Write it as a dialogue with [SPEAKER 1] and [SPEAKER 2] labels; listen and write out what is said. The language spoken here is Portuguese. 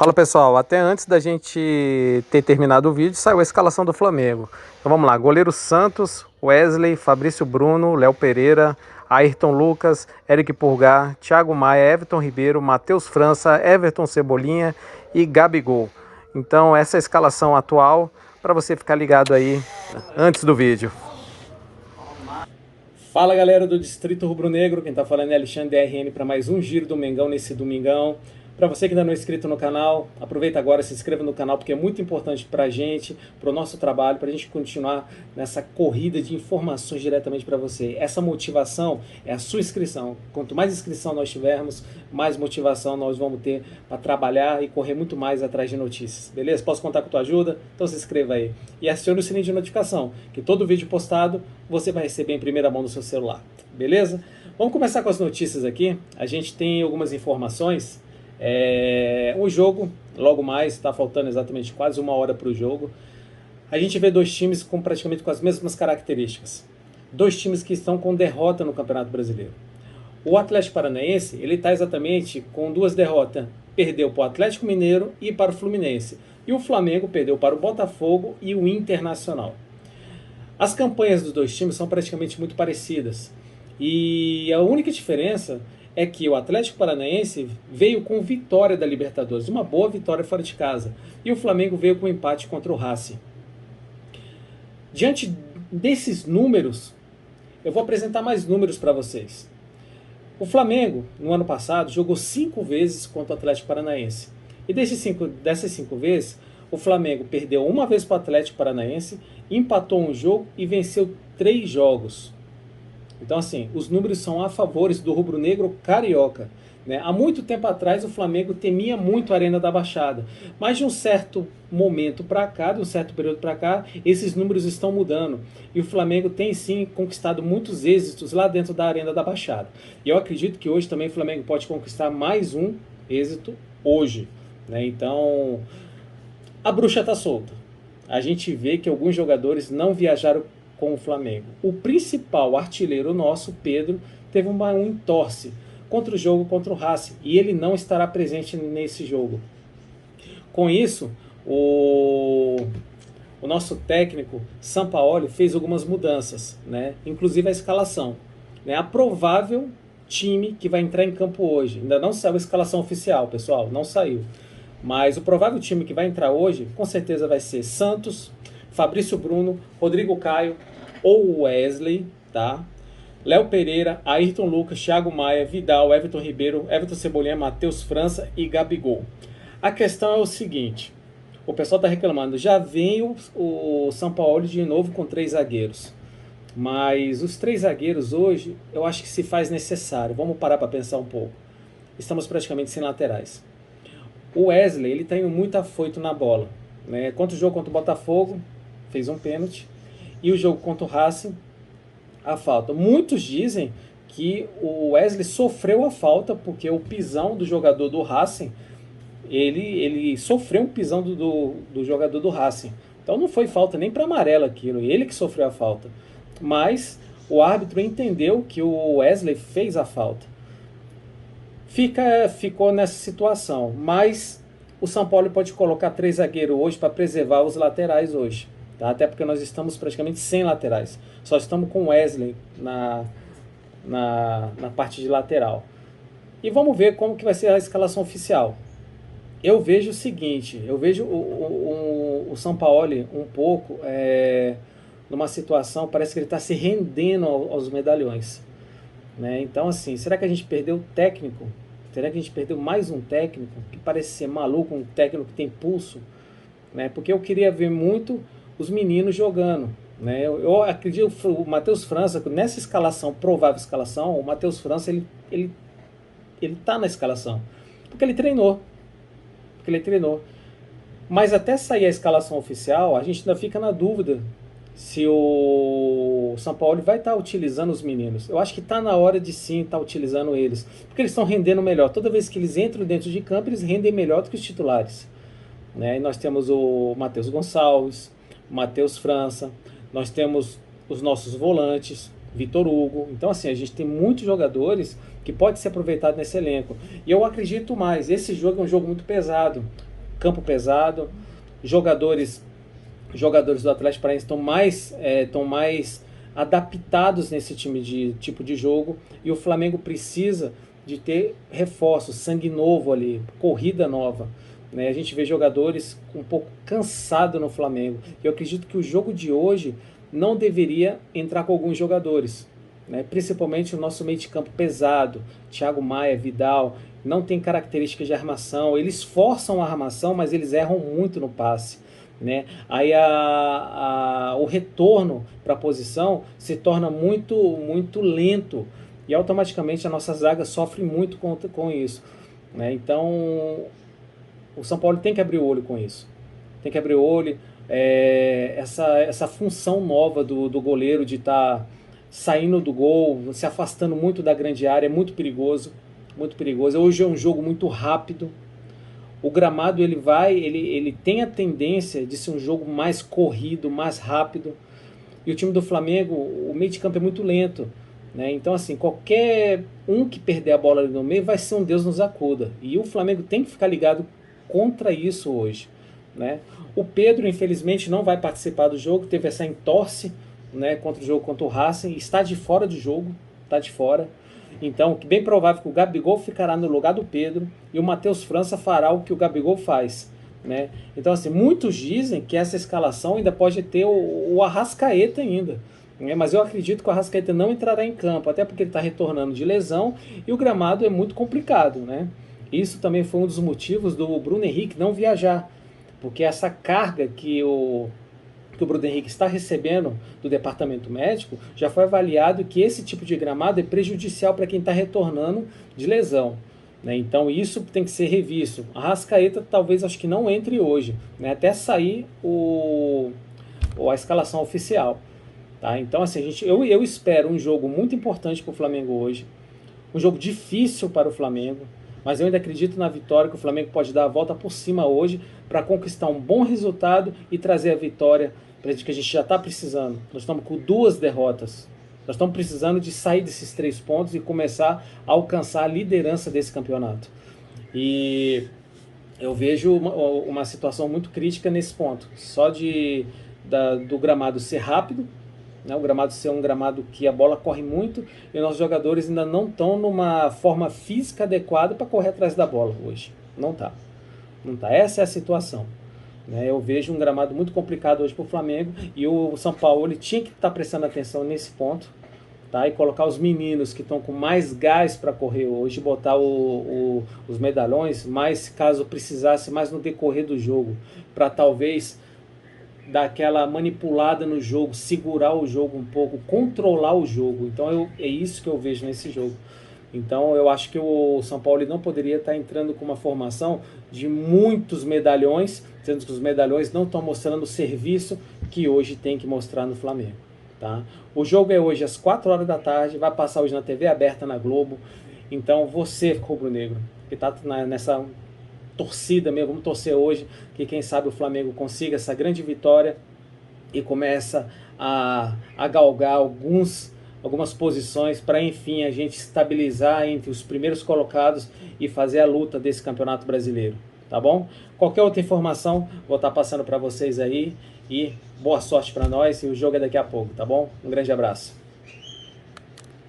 [SPEAKER 1] Fala pessoal, até antes da gente ter terminado o vídeo, saiu a escalação do Flamengo. Então vamos lá, goleiro Santos, Wesley, Fabrício Bruno, Léo Pereira, Ayrton Lucas, Eric Pulgar, Thiago Maia, Everton Ribeiro, Matheus França, Everton Cebolinha e Gabigol. Então essa é a escalação atual para você ficar ligado aí antes do vídeo.
[SPEAKER 2] Fala galera do Distrito Rubro Negro, quem tá falando é Alexandre DRN para mais um Giro do Mengão nesse domingão. Para você que ainda não é inscrito no canal, aproveita agora, se inscreva no canal porque é muito importante pra gente, pro nosso trabalho, pra gente continuar nessa corrida de informações diretamente para você. Essa motivação é a sua inscrição. Quanto mais inscrição nós tivermos, mais motivação nós vamos ter para trabalhar e correr muito mais atrás de notícias. Beleza? Posso contar com a tua ajuda? Então se inscreva aí. E acione o sininho de notificação, que todo vídeo postado você vai receber em primeira mão no seu celular. Beleza? Vamos começar com as notícias aqui. A gente tem algumas informações. O jogo, logo mais, está faltando exatamente quase uma hora para o jogo. A gente vê dois times praticamente com as mesmas características. Dois times que estão com derrota no Campeonato Brasileiro. O Atlético Paranaense, ele está exatamente com duas derrotas. Perdeu para o Atlético Mineiro e para o Fluminense. E o Flamengo perdeu para o Botafogo e o Internacional. As campanhas dos dois times são praticamente muito parecidas. E a única diferença é que o Atlético Paranaense veio com vitória da Libertadores, uma boa vitória fora de casa. E o Flamengo veio com empate contra o Racing. Diante desses números, eu vou apresentar mais números para vocês. O Flamengo, no ano passado, jogou 5 vezes contra o Atlético Paranaense. E dessas 5 vezes, o Flamengo perdeu uma vez para o Atlético Paranaense, empatou um jogo e venceu 3 jogos. Então, assim, os números são a favor do rubro-negro carioca. Né? Há muito tempo atrás, o Flamengo temia muito a Arena da Baixada. Mas de um certo momento para cá, de um certo período para cá, esses números estão mudando. E o Flamengo tem, sim, conquistado muitos êxitos lá dentro da Arena da Baixada. E eu acredito que hoje também o Flamengo pode conquistar mais um êxito hoje. Né? Então, a bruxa está solta. A gente vê que alguns jogadores não viajaram com o Flamengo. O principal artilheiro nosso, Pedro, teve um entorse contra o jogo contra o Racing e ele não estará presente nesse jogo. Com isso, o nosso técnico Sampaoli fez algumas mudanças, né? Inclusive a escalação, né? A provável time que vai entrar em campo hoje. Ainda não saiu a escalação oficial, pessoal, não saiu. Mas o provável time que vai entrar hoje, com certeza vai ser Santos, Fabrício Bruno, Rodrigo Caio ou Wesley, tá? Léo Pereira, Ayrton Lucas, Thiago Maia, Vidal, Everton Ribeiro, Everton Cebolinha, Matheus França e Gabigol. A questão é o seguinte, o pessoal está reclamando, já vem o Sampaoli de novo com 3 zagueiros. Mas os 3 zagueiros hoje, eu acho que se faz necessário. Vamos parar para pensar um pouco. Estamos praticamente sem laterais. O Wesley, ele tem muito afoito na bola. Né? Contra o jogo contra o Botafogo, fez um pênalti. E o jogo contra o Racing, a falta. Muitos dizem que o Wesley sofreu a falta porque o pisão do jogador do Racing, ele sofreu um pisão do jogador do Racing. Então não foi falta nem para amarelo aquilo, ele que sofreu a falta. Mas o árbitro entendeu que o Wesley fez a falta. Ficou nessa situação, mas o São Paulo pode colocar 3 zagueiros hoje para preservar os laterais hoje. Tá? Até porque nós estamos praticamente sem laterais. Só estamos com Wesley na parte de lateral. E vamos ver como que vai ser a escalação oficial. Eu vejo o seguinte, eu vejo o Sampaoli um pouco numa situação, parece que ele está se rendendo aos medalhões. Né? Então assim, será que a gente perdeu o técnico? Será que a gente perdeu mais um técnico que parece ser maluco, um técnico que tem pulso? Né? Porque eu queria ver muito os meninos jogando. Né? Eu acredito que o Matheus França, nessa escalação, provável escalação, o Matheus França ele tá na escalação. Porque ele treinou. Mas até sair a escalação oficial, a gente ainda fica na dúvida se o São Paulo vai estar utilizando os meninos. Eu acho que está na hora de sim estar utilizando eles. Porque eles estão rendendo melhor. Toda vez que eles entram dentro de campo, eles rendem melhor do que os titulares. Né? E nós temos o Matheus Gonçalves, Matheus França, nós temos os nossos volantes, Vitor Hugo. Então assim, a gente tem muitos jogadores que podem ser aproveitados nesse elenco. E eu acredito mais, esse jogo é um jogo muito pesado. campo pesado, jogadores do Atlético Paranaense estão mais adaptados nesse tipo de jogo, e o Flamengo precisa de ter reforços, sangue novo ali, corrida nova. Né? A gente vê jogadores um pouco cansados no Flamengo. Eu acredito que o jogo de hoje não deveria entrar com alguns jogadores, né? Principalmente o nosso meio de campo pesado, Thiago Maia, Vidal, não tem características de armação, eles forçam a armação, mas eles erram muito no passe. Né? Aí o retorno para a posição se torna muito lento, e automaticamente a nossa zaga sofre muito com isso. Né? Então o São Paulo tem que abrir o olho com isso. Tem que abrir o olho. Essa função nova do goleiro de estar saindo do gol, se afastando muito da grande área, é muito perigoso. Muito perigoso. Hoje é um jogo muito rápido. O gramado ele tem a tendência de ser um jogo mais corrido, mais rápido. E o time do Flamengo, o meio de campo é muito lento. Né? Então, assim, qualquer um que perder a bola ali no meio vai ser um Deus nos acuda. E o Flamengo tem que ficar ligado contra isso hoje. Né? O Pedro, infelizmente, não vai participar do jogo. Teve essa entorse, né, contra o jogo contra o Racing. Está de fora do jogo. Está de fora. Então, bem provável que o Gabigol ficará no lugar do Pedro e o Matheus França fará o que o Gabigol faz. Né? Então, assim, muitos dizem que essa escalação ainda pode ter o Arrascaeta ainda. Né? Mas eu acredito que o Arrascaeta não entrará em campo, até porque ele está retornando de lesão e o gramado é muito complicado. Né? Isso também foi um dos motivos do Bruno Henrique não viajar, porque essa carga que o Bruno Henrique está recebendo do departamento médico, já foi avaliado que esse tipo de gramado é prejudicial para quem está retornando de lesão. Né? Então isso tem que ser revisto. A Arrascaeta talvez acho que não entre hoje, né? Até sair a escalação oficial. Tá? Então assim, eu espero um jogo muito importante para o Flamengo hoje, um jogo difícil para o Flamengo, mas eu ainda acredito na vitória, que o Flamengo pode dar a volta por cima hoje para conquistar um bom resultado e trazer a vitória que a gente já está precisando. Nós estamos com 2 derrotas. Nós estamos precisando de sair desses 3 pontos e começar a alcançar a liderança desse campeonato. E eu vejo uma situação muito crítica nesse ponto. Só do gramado ser rápido, né? O gramado ser um gramado que a bola corre muito e nossos jogadores ainda não estão numa forma física adequada para correr atrás da bola hoje. Não está. Não tá. Essa é a situação. Né? Eu vejo um gramado muito complicado hoje para o Flamengo e o São Paulo ele tinha que estar prestando atenção nesse ponto, tá? E colocar os meninos que estão com mais gás para correr hoje, botar os medalhões, mais caso precisasse, mais no decorrer do jogo, para talvez dar aquela manipulada no jogo, segurar o jogo um pouco, controlar o jogo. Então é isso que eu vejo nesse jogo. Então eu acho que o São Paulo não poderia estar entrando com uma formação de muitos medalhões, sendo que os medalhões não estão mostrando o serviço que hoje tem que mostrar no Flamengo. Tá? O jogo é hoje às 4 horas da tarde, vai passar hoje na TV aberta na Globo. Então você, rubro-negro, que está nessa torcida mesmo, vamos torcer hoje que quem sabe o Flamengo consiga essa grande vitória e começa a galgar algumas posições para, enfim, a gente estabilizar entre os primeiros colocados e fazer a luta desse Campeonato Brasileiro, tá bom? Qualquer outra informação, vou estar passando para vocês aí e boa sorte para nós e o jogo é daqui a pouco, tá bom? Um grande abraço.